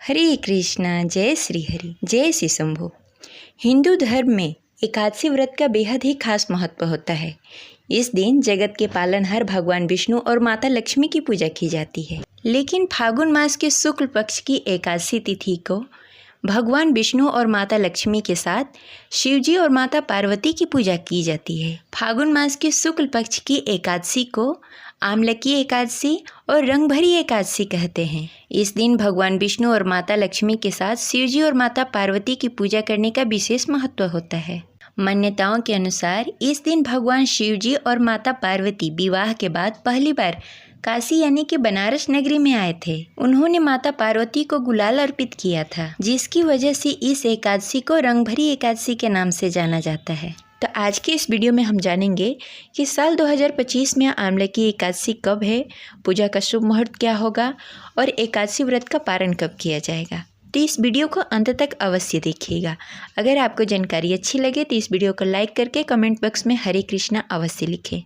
हरे कृष्णा, जय श्री हरि, जय श्री शंभु। हिंदू धर्म में एकादशी व्रत का बेहद ही खास महत्व होता है। इस दिन जगत के पालनहार भगवान विष्णु और माता लक्ष्मी की पूजा की जाती है। लेकिन फागुन मास के शुक्ल पक्ष की एकादशी तिथि को भगवान विष्णु और माता लक्ष्मी के साथ शिवजी और माता पार्वती की पूजा की जाती है। फागुन मास के शुक्ल पक्ष की एकादशी को आमलकी एकादशी और रंगभरी एकादशी कहते हैं। इस दिन भगवान विष्णु और माता लक्ष्मी के साथ शिवजी और माता पार्वती की पूजा करने का विशेष महत्व होता है। मान्यताओं के अनुसार इस दिन भगवान शिवजी और माता पार्वती विवाह के बाद पहली बार काशी यानी कि बनारस नगरी में आए थे। उन्होंने माता पार्वती को गुलाल अर्पित किया था, जिसकी वजह से इस एकादशी को रंगभरी एकादशी के नाम से जाना जाता है। तो आज के इस वीडियो में हम जानेंगे कि साल 2025 में आमलकी एकादशी कब है, पूजा का शुभ मुहूर्त क्या होगा और एकादशी व्रत का पारण कब किया जाएगा। तो इस वीडियो को अंत तक अवश्य देखिएगा। अगर आपको जानकारी अच्छी लगे तो इस वीडियो को लाइक करके कमेंट बॉक्स में हरे कृष्णा अवश्य लिखें।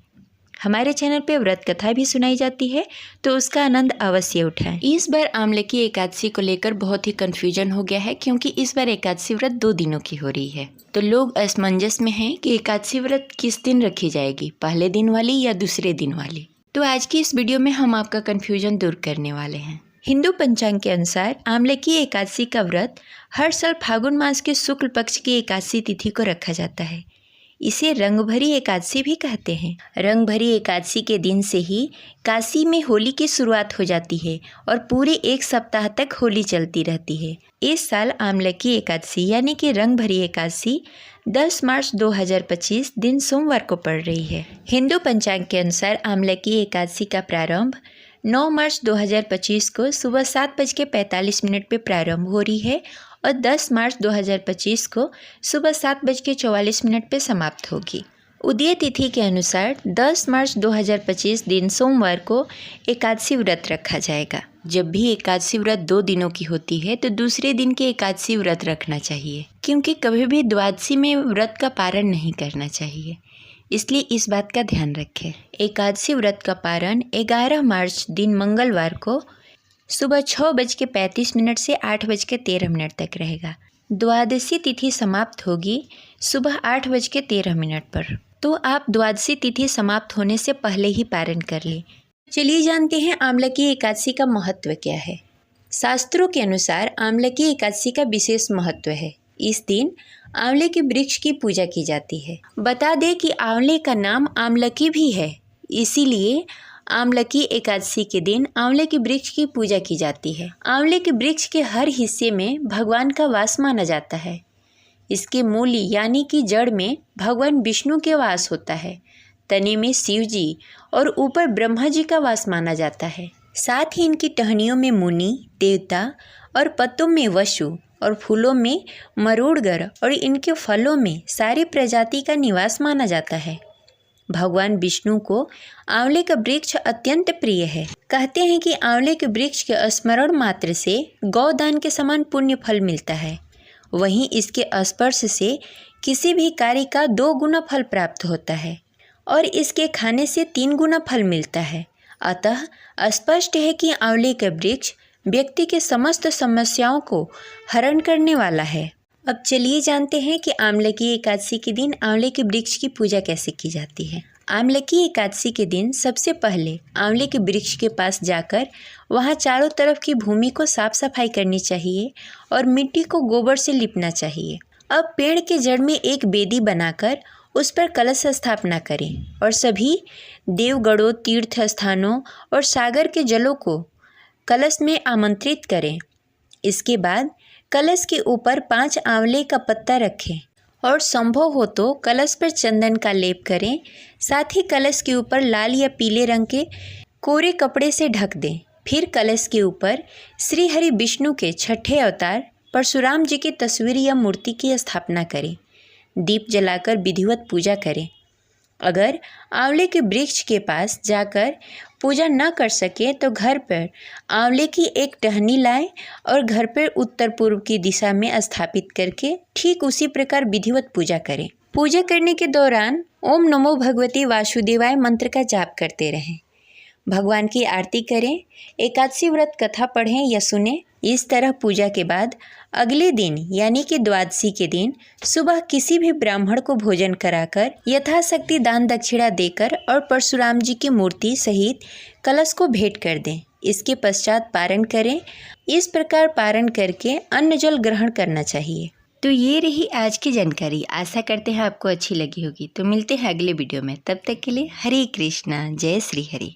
हमारे चैनल पे व्रत कथा भी सुनाई जाती है, तो उसका आनंद अवश्य उठाएं। इस बार आमलकी एकादशी को लेकर बहुत ही कंफ्यूजन हो गया है, क्योंकि इस बार एकादशी व्रत 2 दिनों की हो रही है। तो लोग असमंजस में हैं कि एकादशी व्रत किस दिन रखी जाएगी, पहले दिन वाली या दूसरे दिन वाली। तो आज की इस वीडियो में हम आपका कन्फ्यूजन दूर करने वाले हैं। हिंदू पंचांग के अनुसार आमलकी एकादशी का व्रत हर साल फागुन मास के शुक्ल पक्ष की एकादशी तिथि को रखा जाता है। इसे रंगभरी एकादशी भी कहते हैं। रंगभरी एकादशी के दिन से ही काशी में होली की शुरुआत हो जाती है और पूरे 1 सप्ताह तक होली चलती रहती है। इस साल आमलकी एकादशी यानी कि रंगभरी एकादशी 10 मार्च 2025 दिन सोमवार को पड़ रही है। हिंदू पंचांग के अनुसार आमलकी एकादशी का प्रारंभ 9 मार्च 2025 को सुबह 7:45 पे प्रारंभ हो रही है और 10 मार्च 2025 को सुबह 7:44 पे समाप्त होगी। उदय तिथि के अनुसार 10 मार्च 2025 दिन सोमवार को एकादशी व्रत रखा जाएगा। जब भी एकादशी व्रत 2 दिनों की होती है तो दूसरे दिन के एकादशी व्रत रखना चाहिए, क्योंकि कभी भी द्वादशी में व्रत का पारण नहीं करना चाहिए, इसलिए इस बात का ध्यान रखें। एकादशी व्रत का पारण 11 मार्च दिन मंगलवार को सुबह 6:35 से 8:13 तक रहेगा। द्वादशी तिथि समाप्त होगी सुबह 8:13 पर। तो आप द्वादशी तिथि समाप्त होने से पहले ही पारण कर लें। चलिए जानते हैं आमलकी एकादशी का महत्व क्या है। शास्त्रों के अनुसार आमलकी एकादशी का विशेष महत्व है। इस दिन आंवले के वृक्ष की पूजा की जाती है। बता दें कि आंवले का नाम आमलकी भी है, इसीलिए आमलकी एकादशी के दिन आंवले के वृक्ष की पूजा की जाती है। आंवले के वृक्ष के हर हिस्से में भगवान का वास माना जाता है। इसके मूली यानी कि जड़ में भगवान विष्णु के वास होता है, तने में शिव जी और ऊपर ब्रह्मा जी का वास माना जाता है। साथ ही इनकी टहनियों में मुनि देवता और पत्तों में वसु और फूलों में मरूड़गर और इनके फलों में सारी प्रजाति का निवास माना जाता है। भगवान विष्णु को आंवले का वृक्ष अत्यंत प्रिय है। कहते हैं कि आंवले के वृक्ष के स्मरण मात्र से गौदान के समान पुण्य फल मिलता है। वहीं इसके स्पर्श से किसी भी कार्य का 2 गुना फल प्राप्त होता है और इसके खाने से 3 गुना फल मिलता है। अतः स्पष्ट है कि आंवले का वृक्ष व्यक्ति के समस्त समस्याओं को हरण करने वाला है। अब चलिए जानते हैं कि आमलकी एकादशी के दिन आंवले के वृक्ष की पूजा कैसे की जाती है। आमलकी एकादशी के दिन सबसे पहले आंवले के वृक्ष के पास जाकर वहां चारों तरफ की भूमि को साफ सफाई करनी चाहिए और मिट्टी को गोबर से लिपना चाहिए। अब पेड़ के जड़ में एक बेदी बनाकर उस पर कलश स्थापना करें और सभी देवगढ़ों, तीर्थ स्थानों और सागर के जलों को कलश में आमंत्रित करें। इसके बाद कलश के ऊपर 5 आंवले का पत्ता रखें और संभव हो तो कलश पर चंदन का लेप करें। साथ ही कलश के ऊपर लाल या पीले रंग के कोरे कपड़े से ढक दें। फिर कलश के ऊपर श्री हरि विष्णु के 6ठे अवतार परशुराम जी की तस्वीर या मूर्ति की स्थापना करें। दीप जलाकर विधिवत पूजा करें। अगर आंवले के वृक्ष के पास जाकर पूजा न कर सके तो घर पर आंवले की एक टहनी लाएं और घर पर उत्तर पूर्व की दिशा में स्थापित करके ठीक उसी प्रकार विधिवत पूजा करें। पूजा करने के दौरान ओम नमो भगवते वासुदेवाय मंत्र का जाप करते रहें। भगवान की आरती करें, एकादशी व्रत कथा पढ़ें या सुनें। इस तरह पूजा के बाद अगले दिन यानी कि द्वादशी के दिन सुबह किसी भी ब्राह्मण को भोजन कराकर यथाशक्ति दान दक्षिणा देकर और परशुराम जी की मूर्ति सहित कलश को भेंट कर दें। इसके पश्चात पारण करें। इस प्रकार पारण करके अन्न जल ग्रहण करना चाहिए। तो ये रही आज की जानकारी। आशा करते हैं आपको अच्छी लगी होगी। तो मिलते हैं अगले वीडियो में। तब तक के लिए हरे कृष्णा, जय श्री हरि।